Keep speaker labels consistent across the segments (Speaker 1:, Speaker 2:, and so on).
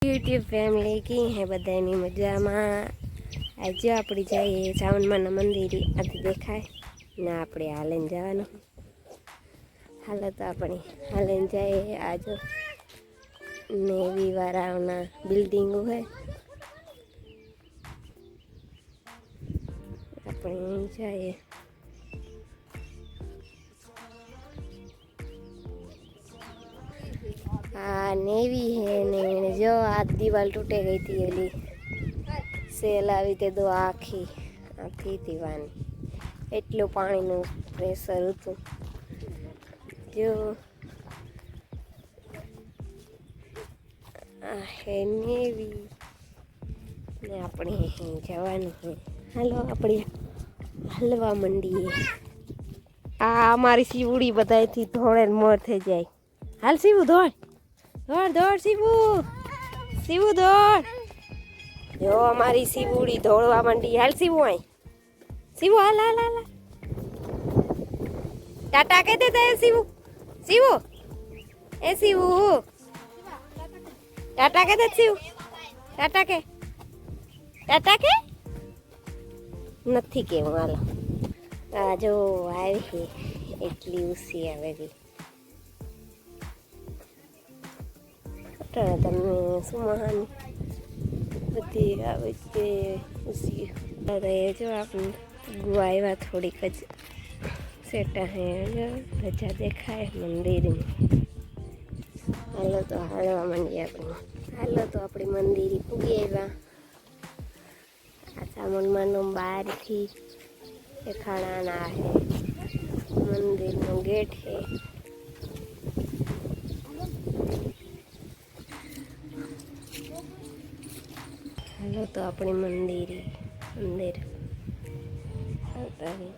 Speaker 1: YouTube family કી હે બધાની મજામાં। આજે આપણે જઈએ ચાવનમાના મંદિરે, આથી દેખાય ને આપણે હાલીને જવાનું। હાલો તો આપણે હાલીને જઈએ। આજો નેવી વાળાના બિલ્ડિંગો હે, આપણે જઈએ। हाँ नेवी है ने जो आज दीवार टूटे गई थी अली सेल आई थे दो आखी थी दीवानी एटलू पानी नु प्रेशर हतुं जो है नेवी ने अपने जवानी है। हेलो अपने हलवा मंडी आ हमारी सीवड़ी बताई थी थोड़े मोर थे जाए। हाल सीवू दौड़ दौड़ दौड़ सीवू सीवू दौड़ जो हमारी सीवूड़ी दौड़वा मंडी। हाल सीवू आई सीवू हाल हाल हाल टाटा कहते थे सीवू सीवू ए सीवू टाटा कहते सीवू टाटा के नथी के हाल आ जो आई એટલી ઉસી આવેલી તમે સુમહાની બધી આવે છે ઉસી અરે જો આપણે ગુવા આવ્યા થોડીક જ સેટા હે રજા દેખાય મંદિરની। હાલો તો હાલવા માંડીએ આપણે। હાલો તો આપણે મંદિરે પૂગી આવ્યા। આ ચામુંડમાનો બહારથી દેખાડાના હે मंदिर नो गेट है। हेलो तो अपने मंदिर आता है।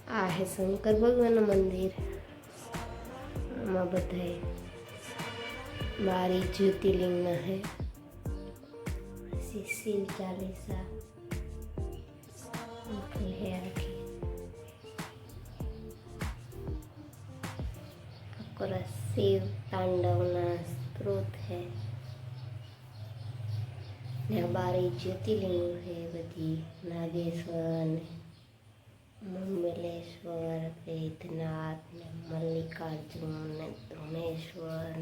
Speaker 1: आ है शंकर भगवान मंदिर। आमा बधाए 12 ज्योतिर्लिंग है। शिव चालीसा है आखी शिव तांडव स्त्रोत है। 12 ज्योतिर्लिंग है बधी नागेश्वर ममलेश्वर वेदनाथ मल्लिकार्जुन द्रोणेश्वर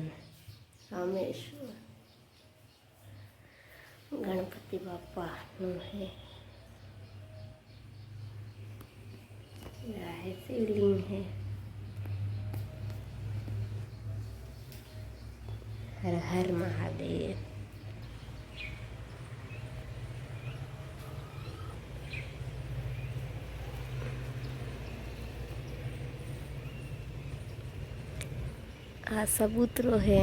Speaker 1: रामेश्वर गणपति बापा है। शिवलिंग है। हर हर महादेव। आ सबूतरो है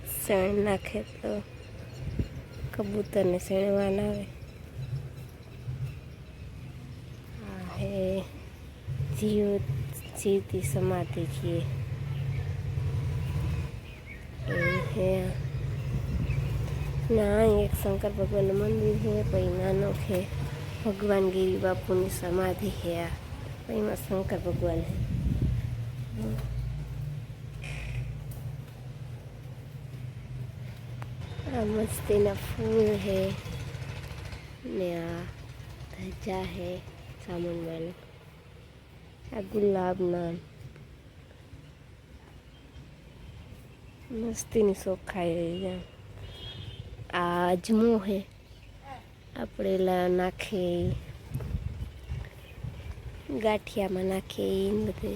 Speaker 1: शरण नाखे तो कबूतर ने शरणवाना आवे। आ है जीवती समाधि की है ना। एक शंकर भगवान मंदिर है पई नानो है भगवान गिरी बापू की समाधि है। पई में शंकर भगवान है। मस्ती ना फूल है। ને આ ધજા હે સામનવાળું, આ ગુલાબના મસ્તીની સોખાઈ રહી છે. આ અજમો હે, આપણે નાખે ગાંઠિયામાં નાખે એ બધે.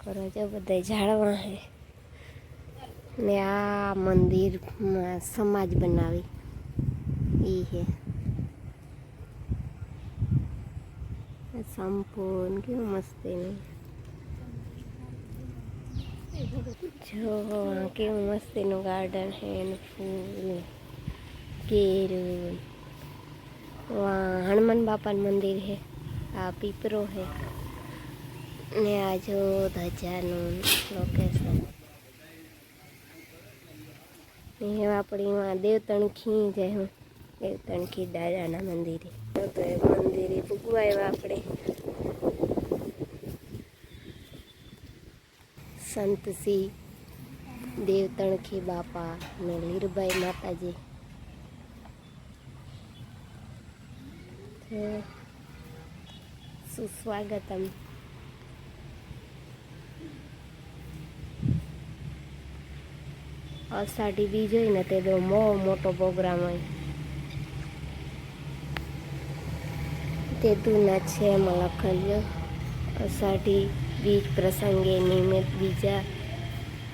Speaker 1: કરો જો બધા ઝાડવા હે ને આ મંદિરમાં સમાજ બનાવી એ હે સંપૂર્ણ કેવું મસ્ત એનું જો કેવું મસ્ત એનું ગાર્ડન હે ને ફૂલ કેરું. વहाँ हनुमान बापा मंदिर है, आ पीपरो है ने आ जो धजाનું લોકેશન. એ આપણી માં દેવતણખી જય હું દેવતણખી દાદાના મંદિરે. તો એ મંદિરે પૂગવા આવ્યા આપણે. સંતસિંહ દેવતણખી બાપા ને લીરબાઈ માતાજી. સુસ્વાગતમ. અષાઢી બીજ હોય ને તે બહુ મોટો પ્રોગ્રામ હોય. તે દૂના છે એમાં લખેલું અષાઢી બીજ પ્રસંગે નિયમિત બીજા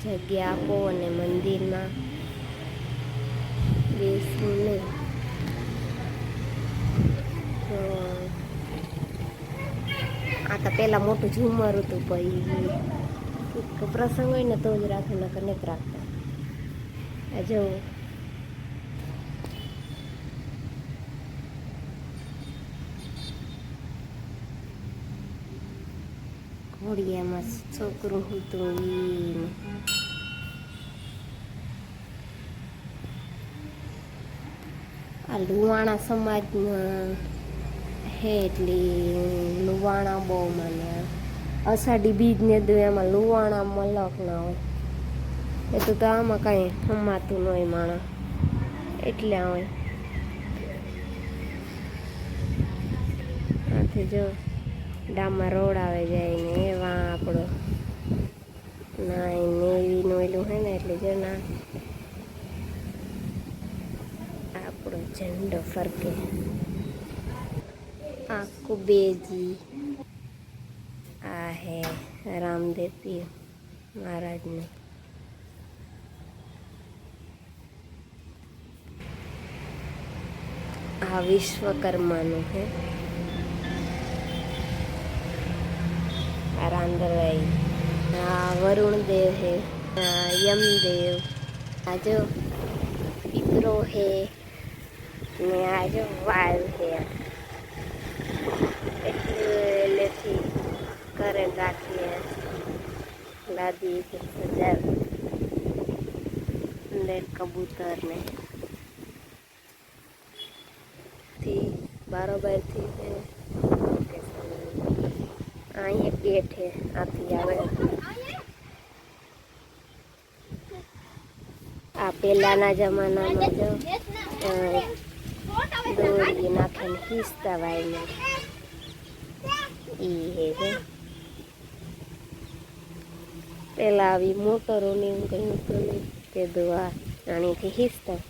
Speaker 1: જગ્યા આપો અને મંદિરમાં બેસવું નહીં. આ તો પહેલાં મોટું ઝુમર હતું, પછી પ્રસંગ હોય ને તો જ રાખે, નકર નથી રાખતા. આ જો ઘોડિયામાં છોકરું હતું ઈ. આ લુવાણા સમાજમાં હે એટલે લુવાણા બહુ મને અષાઢી બીજને દો એમાં લુવાણા મલક ના હોય. એ તો આમાં કાંઈ હમાતું ન હોય માણસ એટલે હોય. આથી જો ડામમાં રોડ આવે જાય ને એવા આપણો ના નેવીનું એલું હે ને એટલે જો ના આપણો ઝંડો ફરકે. આ કુબેરજી આ હે રામદેવપીર મહારાજને. આ વિશ્વકર્માનું હે. આ રાંદરવાઈ. આ વરુણ દેવ હે. આ યમદેવ. આ જો પીપરો હે ને આ જો વાયુ હે. એટલેથી કરે રાખીએ લાદી સજાવ અંદર કબૂતર ને થી બારોબારથી છે. અહીંયા ગેટ છે, આથી આવે. આ પહેલાના જમાનામાં જો દોરી નાખીને ખીચતા વાઈને ઈ હે છે. પેલા આવી મોટરોને એવું કંઈ હતું નહીં, તે દવા આણીથી ખીચતા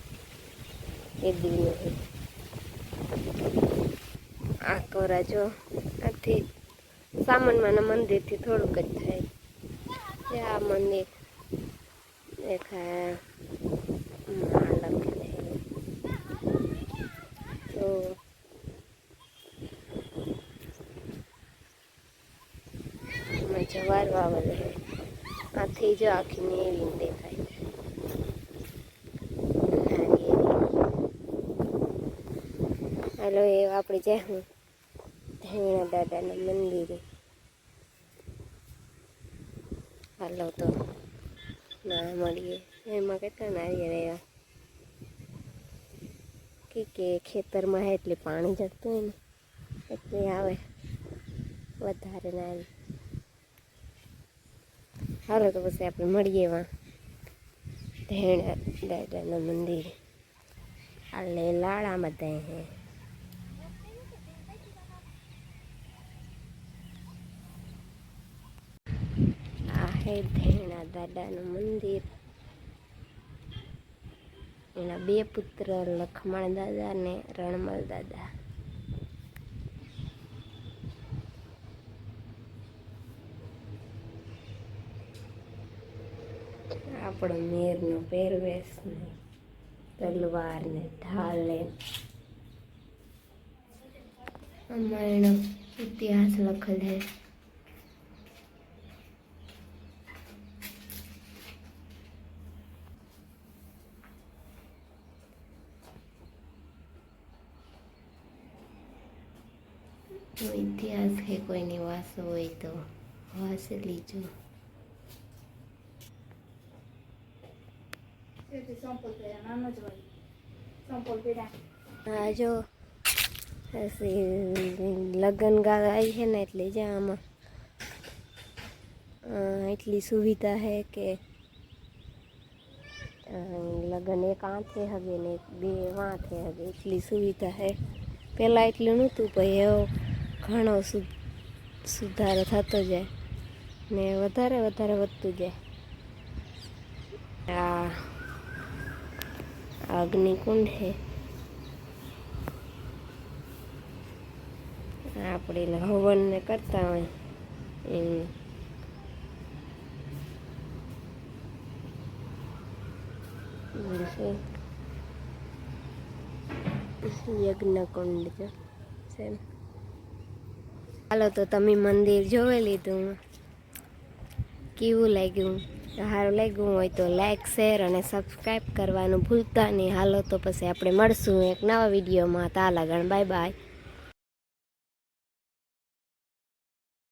Speaker 1: એ દીનું. આ કોરા જો આથી સામાનમાંના મંદિરથી થોડુંક જ થાય. આ મંદિર દેખાય તો જવાર વાવલ હે. આથી જો આખી નેવી દેખાય. હાલો એ આપણે જાઉં ધણીના દાદાના મંદિરે. હાલો તો ના મળીએ. એમાં કેટલા નારિયેળ આવ્યા કે ખેતરમાં હે એટલે પાણી જતું હોય ને એટલે આવે વધારે નારિયેળ. હાલો તો પછી આપણે મળીએ વા ધેણા દાદાના મંદિર હાલે લાડા બધા હે આ હે ધેણા દાદાનું મંદિર એના બે પુત્ર લખમણ દાદા ને રણમલ દાદા આપણો મેરનો પહેરવેશ ને તલવાર ને ઢાલ ને અમારો ઇતિહાસ લખેલ હે ઇતિહાસ હે કોઈની વાસો હોય તો વાંચી લીજો હા જો લગ્ન ગાળ આવી છે ને એટલે જ્યાં આમાં એટલી સુવિધા છે કે લગ્ન એક આંથે હગે ને એક બે વાંથે હગે એટલી સુવિધા છે પહેલાં એટલું નહોતું પણ એવો ઘણો સુધારો થતો જાય ને વધારે વધારે વધતું જાય આ અગ્નિકુંડ છે આપણે હવન ને કરતા હોય યજ્ઞ કુંડ છે હાલો તો તમે મંદિર જોઈ લીધું કેવું લાગ્યું સારું લાગ્યું હોય તો લાઈક શેર અને સબસ્ક્રાઈબ કરવાનું ભૂલતા નહીં હાલો તો પછી આપણે મળશું એક નવા વિડીયોમાં તા લગન બાય બાય